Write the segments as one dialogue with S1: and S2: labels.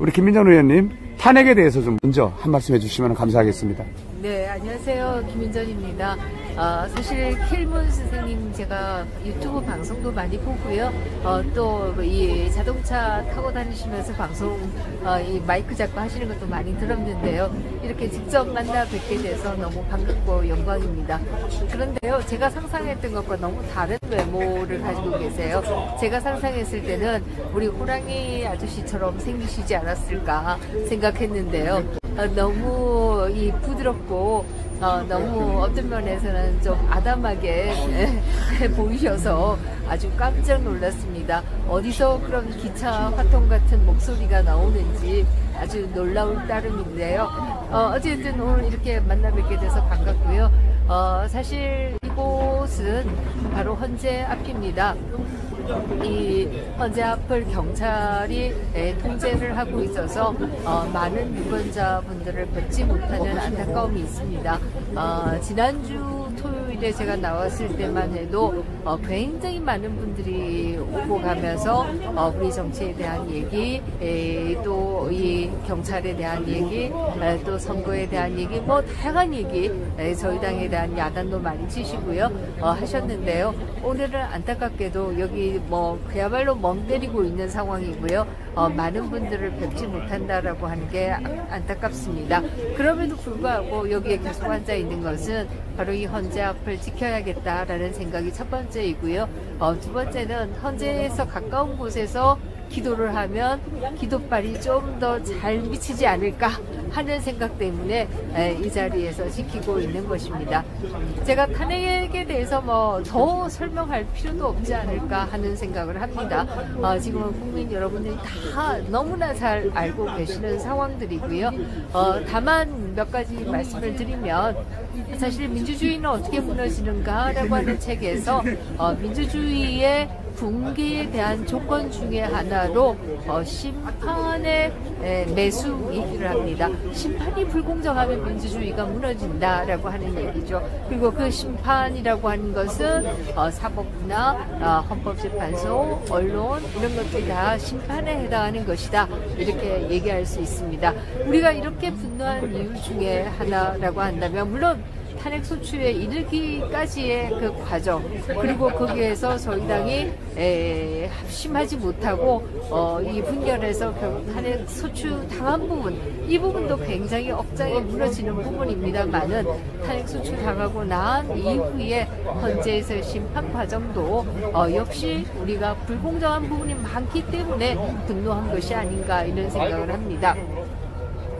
S1: 우리 김민정 의원님 탄핵에 대해서 좀 먼저 한 말씀 해주시면 감사하겠습니다.
S2: 네, 안녕하세요. 김민정입니다. 사실 킬문 선생님 제가 유튜브 방송도 많이 보고요. 또 이 자동차 타고 다니시면서 방송 이 마이크 잡고 하시는 것도 많이 들었는데요. 이렇게 직접 만나 뵙게 돼서 너무 반갑고 영광입니다. 그런데요, 제가 상상했던 것과 너무 다른 외모를 가지고 계세요. 제가 상상했을 때는 우리 호랑이 아저씨처럼 생기시지 않았을까 생각했는데요. 너무 부드럽고 너무 어떤 면에서는 좀 아담하게 보이셔서 아주 깜짝 놀랐습니다. 어디서 그런 기차 화통 같은 목소리가 나오는지 아주 놀라울 따름인데요. 어쨌든 오늘 이렇게 만나 뵙게 돼서 반갑고요. 사실 이곳은 바로 헌재 앞입니다. 이 헌재 앞을 경찰이 통제를 하고 있어서 많은 유권자분들을 뵙지 못하는 안타까움이 있습니다. 지난주 토요일에 제가 나왔을 때만 해도 굉장히 많은 분들이 오고 가면서 우리 정치에 대한 얘기, 또 이 경찰에 대한 얘기, 또 선거에 대한 얘기, 뭐 다양한 얘기, 저희 당에 대한 야단도 많이 치시고요 하셨는데요. 오늘은 안타깝게도 여기 그야말로 멍 때리고 있는 상황이고요. 많은 분들을 뵙지 못한다라고 하는 게 안타깝습니다. 그럼에도 불구하고 여기에 계속 앉아 있는 것은 바로 이 헌재 앞을 지켜야겠다라는 생각이 첫 번째이고요. 두 번째는 헌재에서 가까운 곳에서 기도를 하면 기도발이 좀 더 잘 미치지 않을까 하는 생각 때문에 이 자리에서 지키고 있는 것입니다. 제가 탄핵에 대해서 더 설명할 필요도 없지 않을까 하는 생각을 합니다. 지금은 국민 여러분들이 다 너무나 잘 알고 계시는 상황들이고요. 다만 몇 가지 말씀을 드리면 사실 민주주의는 어떻게 무너지는가라고 하는 책에서 민주주의의 붕괴에 대한 조건 중에 하나로 심판의 매수 얘기를 합니다. 심판이 불공정하면 민주주의가 무너진다라고 하는 얘기죠. 그리고 그 심판이라고 하는 것은 사법부나 헌법재판소, 언론 이런 것들이 다 심판에 해당하는 것이다. 이렇게 얘기할 수 있습니다. 우리가 이렇게 분노한 이유 중에 하나라고 한다면 물론 탄핵 소추에 이르기까지의 그 과정, 그리고 거기에서 저희 당이 합심하지 못하고 이 분열해서 결국 탄핵 소추 당한 부분, 이 부분도 굉장히 억장이 무너지는 부분입니다만은 탄핵 소추 당하고 난 이후에 헌재에서의 심판 과정도 역시 우리가 불공정한 부분이 많기 때문에 분노한 것이 아닌가 이런 생각을 합니다.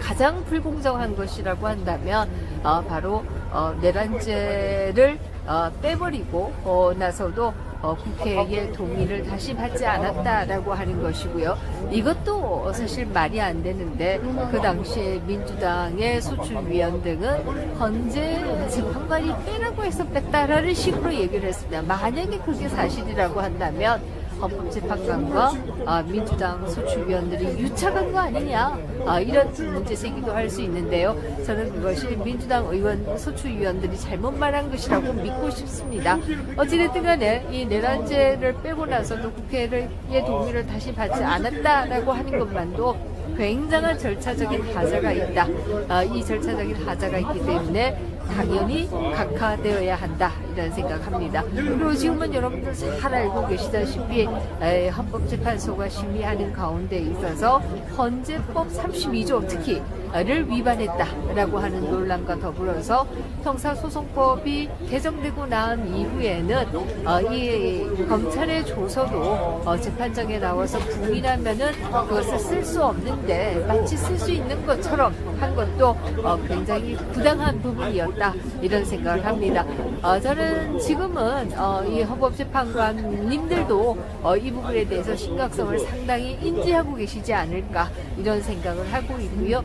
S2: 가장 불공정한 것이라고 한다면 바로 내란죄를 빼버리고 나서도 국회의 동의를 다시 받지 않았다라고 하는 것이고요. 이것도 사실 말이 안 되는데 그 당시에 민주당의 소추위원 등은 헌재 재판관이 빼라고 해서 뺐다라는 식으로 얘기를 했습니다. 만약에 그게 사실이라고 한다면 헌법재판관과 민주당 소추위원들이 유착한 거 아니냐 이런 문제 제기도 할 수 있는데요. 저는 그것이 민주당 의원 소추위원들이 잘못 말한 것이라고 믿고 싶습니다. 어찌됐든 간에 이 내란죄를 빼고 나서도 국회의 동의를 다시 받지 않았다라고 하는 것만도 굉장한 절차적인 하자가 있다. 이 절차적인 하자가 있기 때문에 당연히 각하되어야 한다 이런 생각합니다. 그리고 지금은 여러분들 잘 알고 계시다시피 헌법재판소가 심의하는 가운데 있어서 헌재법 32조 특히를 위반했다라고 하는 논란과 더불어서 형사소송법이 개정되고 난 이후에는 이 검찰의 조서도 재판장에 나와서 부인하면은 그것을 쓸 수 없는데 마치 쓸 수 있는 것처럼 한 것도 굉장히 부당한 부분이었다 이런 생각을 합니다. 저는 지금은 이 헌법재판관님들도 이 부분에 대해서 심각성을 상당히 인지하고 계시지 않을까 이런 생각을 하고 있고요.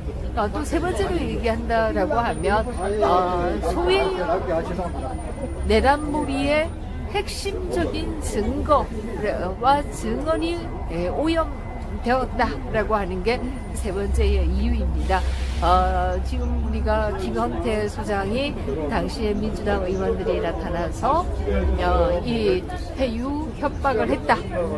S2: 또 세 번째로 얘기한다라고 하면 소위 내란몰이의 핵심적인 증거와 증언이 오염되었다라고 하는 게 세 번째의 이유입니다. 지금 우리가 김현태 소장이 당시에 민주당 의원들이 나타나서 이 회유 협박을 했다.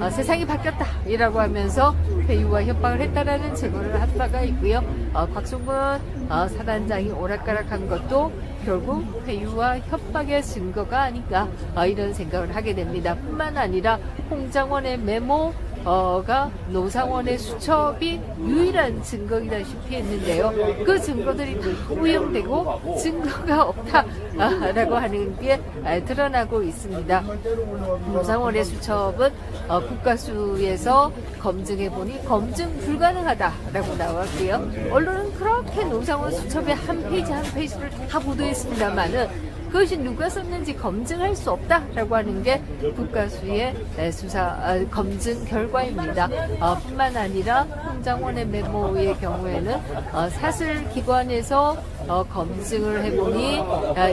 S2: 세상이 바뀌었다. 이라고 하면서 회유와 협박을 했다라는 제보를 한 바가 있고요. 곽종근 사단장이 오락가락한 것도 결국 회유와 협박의 증거가 아닌가 이런 생각을 하게 됩니다. 뿐만 아니라 홍장원의 메모가 노상원의 수첩이 유일한 증거이다시피 했는데요. 그 증거들이 다 오염되고 증거가 없다라고 하는 게 드러나고 있습니다. 노상원의 수첩은 국가수에서 검증해보니 검증 불가능하다라고 나왔고요. 언론은 그렇게 노상원 수첩의 한 페이지 한 페이지를 다 보도했습니다만은 그것이 누가 썼는지 검증할 수 없다라고 하는 게 국가수의 검증 결과입니다. 뿐만 아니라 홍장원의 메모의 경우에는 사슬기관에서 검증을 해보니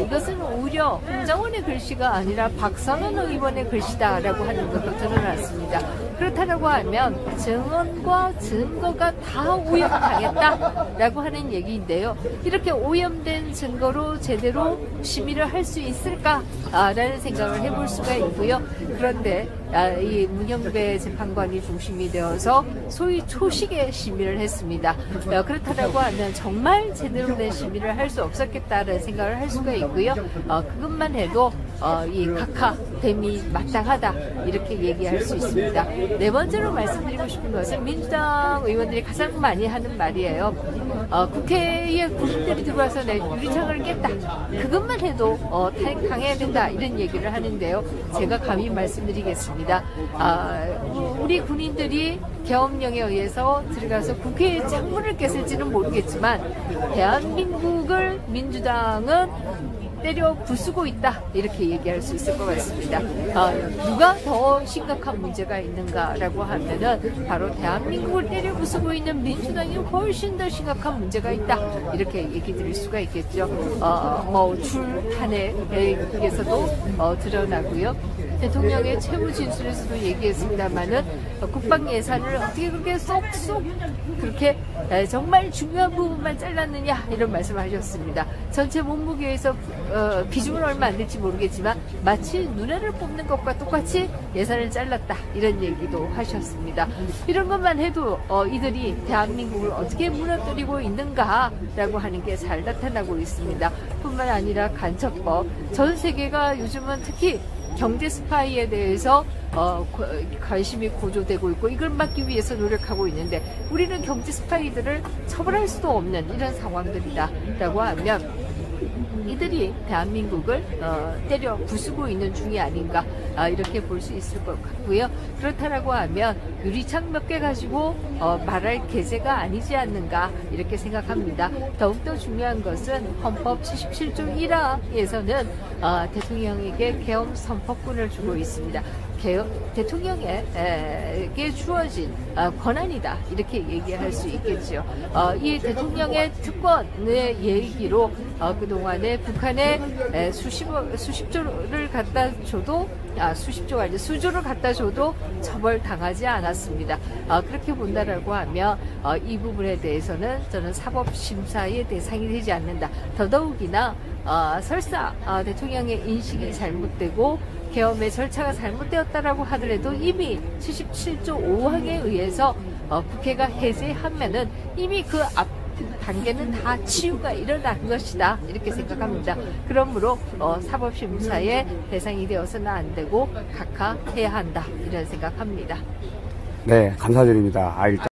S2: 이것은 오히려 홍장원의 글씨가 아니라 박선원 의원의 글씨다라고 하는 것도 드러났습니다. 그렇다고 하면 증언과 증거가 다 오염당했다라고 하는 얘기인데요. 이렇게 오염된 증거로 제대로 심의를 할 수 있을까라는 생각을 해볼 수가 있고요. 그런데 이 문형배 재판관이 중심이 되어서 소위 초식의 심의를 했습니다. 그렇다고 하면 정말 제대로 된 심의를 할 수 없었겠다라는 생각을 할 수가 있고요. 그것만 해도 이 각하됨이 마땅하다 이렇게 얘기할 수 있습니다. 네 번째로 말씀드리고 싶은 것은 민주당 의원들이 가장 많이 하는 말이에요. 국회에 국민들이 들어와서 내 유리창을 깼다. 그것만 해도 탄핵당해야 된다 이런 얘기를 하는데요. 제가 감히 말씀드리겠습니다. 우리 군인들이 계엄령에 의해서 들어가서 국회의 창문을 깼을지는 모르겠지만 대한민국을 민주당은 때려 부수고 있다 이렇게 얘기할 수 있을 것 같습니다. 누가 더 심각한 문제가 있는가라고 하면은 바로 대한민국을 때려 부수고 있는 민주당이 훨씬 더 심각한 문제가 있다 이렇게 얘기 드릴 수가 있겠죠. 출탄핵에서도 드러나고요. 대통령의 채무 진술에서도 얘기했습니다만은 국방 예산을 어떻게 그렇게 쏙쏙 그렇게 정말 중요한 부분만 잘랐느냐 이런 말씀을 하셨습니다. 전체 몸무게에서 비중은 얼마 안 될지 모르겠지만 마치 눈알을 뽑는 것과 똑같이 예산을 잘랐다 이런 얘기도 하셨습니다. 이런 것만 해도 이들이 대한민국을 어떻게 무너뜨리고 있는가라고 하는 게 잘 나타나고 있습니다. 뿐만 아니라 간첩법 전 세계가 요즘은 특히 경제 스파이에 대해서 관심이 고조되고 있고 이걸 막기 위해서 노력하고 있는데 우리는 경제 스파이들을 처벌할 수도 없는 이런 상황들이다라고 하면 이들이 대한민국을 때려 부수고 있는 중이 아닌가 이렇게 볼 수 있을 것 같고요. 그렇다라고 하면 유리창 몇 개 가지고 말할 계제가 아니지 않는가 이렇게 생각합니다. 더욱더 중요한 것은 헌법 77조 1항에서는 대통령에게 계엄 선포권을 주고 있습니다. 대통령에게 주어진 권한이다 이렇게 얘기할 수 있겠죠. 이 대통령의 특권의 얘기로 그동안에 북한에 수십조를 갖다 줘도 수십조가 아니라 수조를 갖다 줘도 처벌당하지 않았습니다. 그렇게 본다라고 하면 이 부분에 대해서는 저는 사법심사의 대상이 되지 않는다. 더더욱이나 설사 대통령의 인식이 잘못되고 계엄의 절차가 잘못되었다라고 하더라도 이미 77조 5항에 의해서 국회가 해제하면은 이미 그 앞 단계는 다 치유가 일어난 것이다 이렇게 생각합니다. 그러므로 사법심사의 대상이 되어서는 안 되고 각하해야 한다 이런 생각합니다.
S1: 네, 감사드립니다. 일단